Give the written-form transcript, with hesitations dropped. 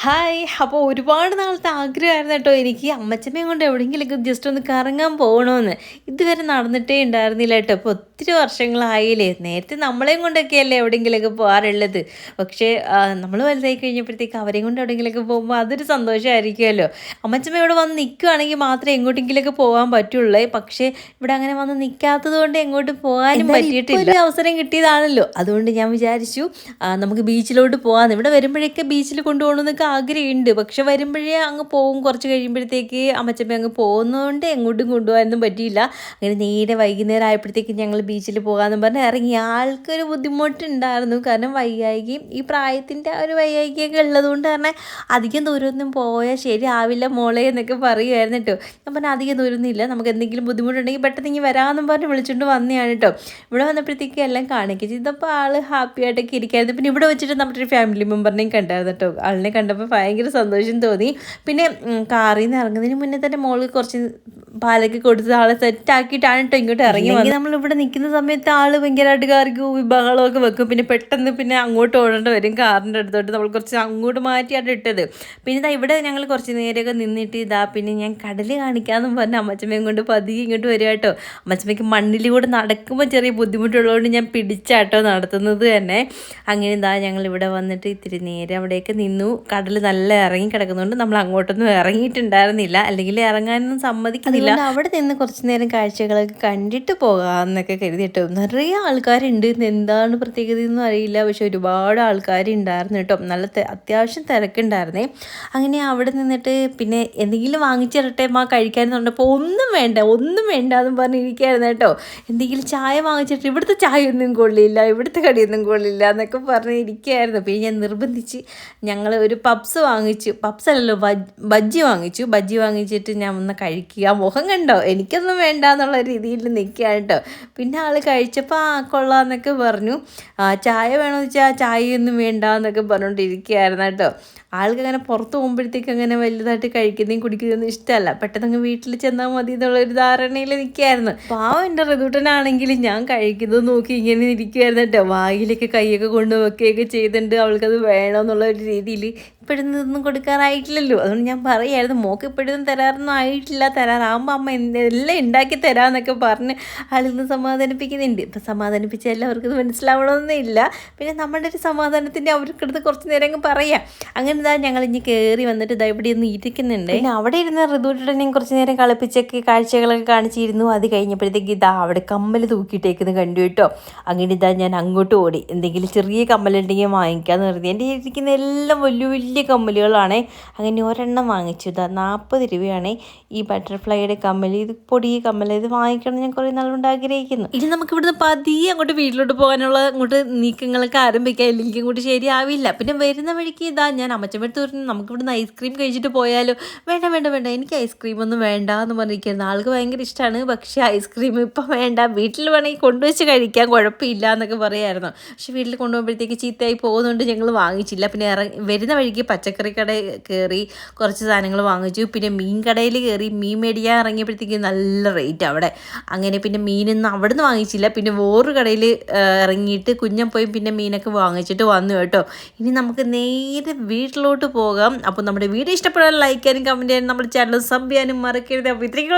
Hi. അപ്പോൾ ഒരുപാട് നാളത്തെ ആഗ്രഹമായിരുന്നു കേട്ടോ എനിക്ക് അമ്മച്ചമ്മയും കൊണ്ട് എവിടെയെങ്കിലുമൊക്കെ ജസ്റ്റ് ഒന്ന് കറങ്ങാൻ പോകണമെന്ന്. ഇതുവരെ നടന്നിട്ടേ ഉണ്ടായിരുന്നില്ല കേട്ടോ. ഇപ്പോൾ ഒത്തിരി വർഷങ്ങളായില്ലേ. നേരത്തെ നമ്മളെയും കൊണ്ടൊക്കെയല്ലേ എവിടെയെങ്കിലുമൊക്കെ പോകാറുള്ളത്. പക്ഷേ നമ്മൾ വലുതായി കഴിഞ്ഞപ്പോഴത്തേക്ക് അവരെയും കൊണ്ട് എവിടെയെങ്കിലുമൊക്കെ പോകുമ്പോൾ അതൊരു സന്തോഷമായിരിക്കുമല്ലോ. അമ്മച്ചമ്മ ഇവിടെ വന്ന് നിൽക്കുകയാണെങ്കിൽ മാത്രമേ എങ്ങോട്ടെങ്കിലുമൊക്കെ പോകാൻ പറ്റുള്ളൂ. പക്ഷേ ഇവിടെ അങ്ങനെ വന്ന് നിൽക്കാത്തത് കൊണ്ട് എങ്ങോട്ടും പോകാനും പറ്റിയിട്ടില്ല. ഒരു അവസരം കിട്ടിയതാണല്ലോ. അതുകൊണ്ട് ഞാൻ വിചാരിച്ചു നമുക്ക് ബീച്ചിലോട്ട് പോകാമെന്ന്. ഇവിടെ വരുമ്പോഴേക്കെ ബീച്ചിൽ കൊണ്ടുപോകണമെന്നൊക്കെ ആഗ്രഹമുണ്ട്. പക്ഷെ വരുമ്പോഴേ അങ്ങ് പോകും. കുറച്ച് കഴിയുമ്പോഴത്തേക്ക് അമ്മച്ചമ്മ അങ്ങ് പോകുന്നതുകൊണ്ട് എങ്ങോട്ടും കൊണ്ടുപോകാനൊന്നും പറ്റിയില്ല. അങ്ങനെ നേരെ വൈകുന്നേരം ആയപ്പോഴത്തേക്ക് ഞങ്ങൾ ബീച്ചിൽ പോകാമെന്ന് പറഞ്ഞ് ഇറങ്ങി. ആൾക്കൊരു ബുദ്ധിമുട്ടുണ്ടായിരുന്നു. കാരണം വയ്യായികയും ഈ പ്രായത്തിൻ്റെ ഒരു വയ്യായികയൊക്കെ ഉള്ളതുകൊണ്ട് തന്നെ അധികം ദൂരമൊന്നും പോയാൽ ശരിയാവില്ല മോളെ എന്നൊക്കെ പറയുമായിരുന്നു കേട്ടോ. ഞാൻ പറഞ്ഞാൽ അധികം ദൂരമൊന്നുമില്ല, നമുക്ക് എന്തെങ്കിലും ബുദ്ധിമുട്ടുണ്ടെങ്കിൽ പെട്ടെന്ന് ഇങ്ങനെ വരാമെന്നും പറഞ്ഞ് വിളിച്ചുകൊണ്ട് വന്നതാണ് കേട്ടോ. ഇവിടെ വന്നപ്പോഴത്തേക്ക് എല്ലാം കാണിക്കുക ചെയ്തപ്പോൾ ആൾ ഹാപ്പി ആയിട്ടൊക്കെ ഇരിക്കായിരുന്നു. പിന്നെ ഇവിടെ വെച്ചിട്ട് നമ്മുടെ ഒരു ഫാമിലി മെമ്പറിനെയും കണ്ടായിരുന്നു കേട്ടോ. ആളിനെ കണ്ടപ്പോൾ ഭയങ്കര സന്തോഷം തോന്നി. പിന്നെ കാറിൽ നിന്ന് ഇറങ്ങുന്നതിന് മുന്നേ തന്നെ മോൾക്ക് കുറച്ച് പാലൊക്കെ കൊടുത്ത് ആളെ സെറ്റാക്കിയിട്ടാണ് കേട്ടോ ഇങ്ങോട്ട് ഇറങ്ങി വന്നത്. നമ്മളിവിടെ നിൽക്കുന്ന സമയത്ത് ആൾ ഭയങ്കരമായിട്ട് കാറിക്ക് വിഭവങ്ങളൊക്കെ വെക്കും. പിന്നെ പെട്ടെന്ന് പിന്നെ അങ്ങോട്ട് ഓടേണ്ടി വരും. കാറിൻ്റെ അടുത്തോട്ട് നമ്മൾ കുറച്ച് അങ്ങോട്ട് മാറ്റിയാണ് ഇട്ടത്. പിന്നെ ഇതാ ഇവിടെ ഞങ്ങൾ കുറച്ച് നേരമൊക്കെ നിന്നിട്ട് പിന്നെ ഞാൻ കടൽ കാണിക്കാമെന്നും പറഞ്ഞ് അമ്മച്ചമ്മയും കൊണ്ട് പതിയെ ഇങ്ങോട്ട് വരിക കേട്ടോ. അമ്മച്ചമ്മയ്ക്ക് മണ്ണിലൂടെ നടക്കുമ്പോൾ ചെറിയ ബുദ്ധിമുട്ടുള്ളതുകൊണ്ട് ഞാൻ പിടിച്ചാട്ടോ നടത്തുന്നത് തന്നെ. അങ്ങനെ ഞങ്ങൾ ഇവിടെ വന്നിട്ട് ഇത്തിരി നേരം അവിടെയൊക്കെ നിന്നു. കടൽ നല്ല ഇറങ്ങി കിടക്കുന്നതുകൊണ്ട് നമ്മൾ അങ്ങോട്ടൊന്നും ഇറങ്ങിയിട്ടുണ്ടായിരുന്നില്ല, അല്ലെങ്കിൽ ഇറങ്ങാനൊന്നും സമ്മതിക്കുന്നില്ല. അവിടെ നിന്ന് കുറച്ച് നേരം കാഴ്ചകളൊക്കെ കണ്ടിട്ട് പോകാമെന്നൊക്കെ കരുതിട്ടോ. നിറയെ ആൾക്കാരുണ്ട്. എന്താണ് പ്രത്യേകത ഒന്നും അറിയില്ല, പക്ഷെ ഒരുപാട് ആൾക്കാരുണ്ടായിരുന്നു കേട്ടോ. നല്ല അത്യാവശ്യം തിരക്കുണ്ടായിരുന്നേ. അങ്ങനെ അവിടെ നിന്നിട്ട് പിന്നെ എന്തെങ്കിലും വാങ്ങിച്ചിരട്ടെ കഴിക്കാനെന്ന് പറഞ്ഞപ്പോൾ ഒന്നും വേണ്ട എന്ന് പറഞ്ഞിരിക്കുകയായിരുന്നു കേട്ടോ. എന്തെങ്കിലും ചായ വാങ്ങിച്ചിട്ട് ഇവിടുത്തെ ചായ ഒന്നും കൊള്ളില്ല, ഇവിടുത്തെ കടിയൊന്നും കൊള്ളില്ല എന്നൊക്കെ പറഞ്ഞിരിക്കുകയായിരുന്നു. പിന്നെ ഞാൻ നിർബന്ധിച്ച് ഞങ്ങൾ ഒരു പപ്സ് വാങ്ങിച്ചു. പപ്സ് അല്ലല്ലോ, ബജ്ജി വാങ്ങിച്ചു. ബജ്ജി വാങ്ങിച്ചിട്ട് ഞാൻ ഒന്ന് കഴിക്കുക. മുഖം കണ്ടോ, എനിക്കൊന്നും വേണ്ട എന്നുള്ള രീതിയിൽ നിൽക്കുകയാണ് കേട്ടോ. പിന്നെ ആൾ കഴിച്ചപ്പോൾ കൊള്ളാമെന്നൊക്കെ പറഞ്ഞു. ചായ വേണമെന്ന് വെച്ചാൽ ചായയൊന്നും വേണ്ട എന്നൊക്കെ പറഞ്ഞുകൊണ്ടിരിക്കുകയായിരുന്നു കേട്ടോ. ആൾക്ക് അങ്ങനെ പുറത്ത് പോകുമ്പോഴത്തേക്ക് അങ്ങനെ വലുതായിട്ട് കഴിക്കുന്നതും കുടിക്കുന്നതൊന്നും ഇഷ്ടമല്ല. പെട്ടെന്ന് അങ്ങ് വീട്ടിൽ ചെന്നാൽ മതി എന്നുള്ളൊരു ധാരണയിൽ നിൽക്കുകയായിരുന്നു. പാവം എൻ്റെ ഋതുട്ടനാണെങ്കിൽ ഞാൻ കഴിക്കുന്നത് നോക്കി ഇങ്ങനെ ഇരിക്കുമായിരുന്നു കേട്ടോ. വായിലേക്ക് കൈയൊക്കെ കൊണ്ട് വെക്കുകയൊക്കെ ചെയ്തിട്ടുണ്ട്. അവൾക്കത് വേണമെന്നുള്ള ഒരു രീതിയിൽ ഇപ്പോഴൊന്നും ഇതൊന്നും കൊടുക്കാറായിട്ടില്ലല്ലോ. അതുകൊണ്ട് ഞാൻ പറയുമായിരുന്നു മോക്ക് ഇപ്പോഴൊന്നും തരാറൊന്നും ആയിട്ടില്ല, തരാറാകുമ്പോൾ അമ്മ എല്ലാം ഉണ്ടാക്കി തരാമെന്നൊക്കെ പറഞ്ഞ് ആളിൽ നിന്ന് സമാധാനിപ്പിക്കുന്നുണ്ട്. ഇപ്പം സമാധാനിപ്പിച്ച എല്ലാവർക്കും മനസ്സിലാവണമെന്നില്ല. പിന്നെ നമ്മുടെ ഒരു സമാധാനത്തിൻ്റെ അവർക്കടുത്ത് കുറച്ച് നേരം അങ്ങ് പറയാം. അങ്ങനെ ഞങ്ങൾ ഇനി കയറി വന്നിട്ട് ഇവിടെ ഒന്ന് ഇരിക്കുന്നുണ്ട്. പിന്നെ അവിടെ ഇരുന്ന് ഋതുട്ടനെയും കുറച്ച് നേരം കളിപ്പിച്ചൊക്കെ കാഴ്ചകളൊക്കെ കാണിച്ചിരുന്നു. അത് കഴിഞ്ഞപ്പോഴത്തേക്ക് അവിടെ കമ്മൽ തൂക്കിയിട്ടേക്കുന്നത് കണ്ടു കേട്ടോ. അങ്ങനെ ഞാൻ അങ്ങോട്ട് ഓടി. എന്തെങ്കിലും ചെറിയ കമ്മലുണ്ടെങ്കിൽ വാങ്ങിക്കാമെന്ന് കരുതി. എൻ്റെ ഇരിക്കുന്ന എല്ലാം വലിയ വലിയ കമ്മലുകളാണ്. അങ്ങനെ ഒരെണ്ണം വാങ്ങിച്ചു. 40 രൂപയാണ് ഈ ബട്ടർഫ്ലൈയുടെ കമ്മൽ. ഇത് പൊടി കമ്മൽ, ഇത് വാങ്ങിക്കണം ഞാൻ കുറേ നാളുകൊണ്ട് ആഗ്രഹിക്കുന്നു. ഇനി നമുക്ക് ഇവിടുന്ന് പതിയെ അങ്ങോട്ട് വീട്ടിലോട്ട് പോകാനുള്ള അങ്ങോട്ട് നീക്കങ്ങളൊക്കെ ആരംഭിക്കാം, ഇല്ലെങ്കിൽ ഇങ്ങോട്ട് ശരിയാവില്ല. പിന്നെ വരുന്ന വഴിക്ക് ഞാൻ അമ്മച്ചമ്മടുത്ത് പറഞ്ഞു നമുക്ക് ഇവിടുന്ന് ഐസ്ക്രീം കഴിച്ചിട്ട് പോയാലോ. വേണ്ട എനിക്ക് ഐസ്ക്രീം ഒന്നും വേണ്ട എന്ന് പറഞ്ഞിരിക്കുന്നു. ആൾക്ക് ഭയങ്കര ഇഷ്ടമാണ്. പക്ഷേ ഐസ്ക്രീം ഇപ്പം വേണ്ട, വീട്ടിൽ വേണമെങ്കിൽ കൊണ്ടുവച്ച് കഴിക്കാൻ കുഴപ്പമില്ല എന്നൊക്കെ പറയായിരുന്നു. പക്ഷെ വീട്ടിൽ കൊണ്ടുപോകുമ്പോഴത്തേക്ക് ചീത്തയായി പോകുന്നതുകൊണ്ട് ഞങ്ങൾ വാങ്ങിച്ചില്ല. പിന്നെ വരുന്ന വഴിക്ക് പച്ചക്കറി കട കയറി കുറച്ച് സാധനങ്ങൾ വാങ്ങിച്ചു. പിന്നെ മീൻ കടയിൽ കയറി മീൻ മേടിക്കാൻ ഇറങ്ങിയപ്പോഴത്തേക്ക് നല്ല റേറ്റ് അവിടെ. അങ്ങനെ പിന്നെ മീനൊന്നും അവിടെ നിന്ന് വാങ്ങിച്ചില്ല. പിന്നെ വേറൊരു കടയിൽ ഇറങ്ങിയിട്ട് കുഞ്ഞൻ പോയി പിന്നെ മീനൊക്കെ വാങ്ങിച്ചിട്ട് വന്നു കേട്ടോ. ഇനി നമുക്ക് നേരെ വീട്ടിലോട്ട് പോകാം. അപ്പോൾ നമ്മുടെ വീഡിയോ ഇഷ്ടപ്പെടാൻ ലൈക്ക് ചെയ്യാനും കമൻറ്റ് ചെയ്യാനും നമ്മുടെ ചാനൽ സബ് ചെയ്യാനും മറക്കരുത്. അപ്പോൾ ഇത്രയും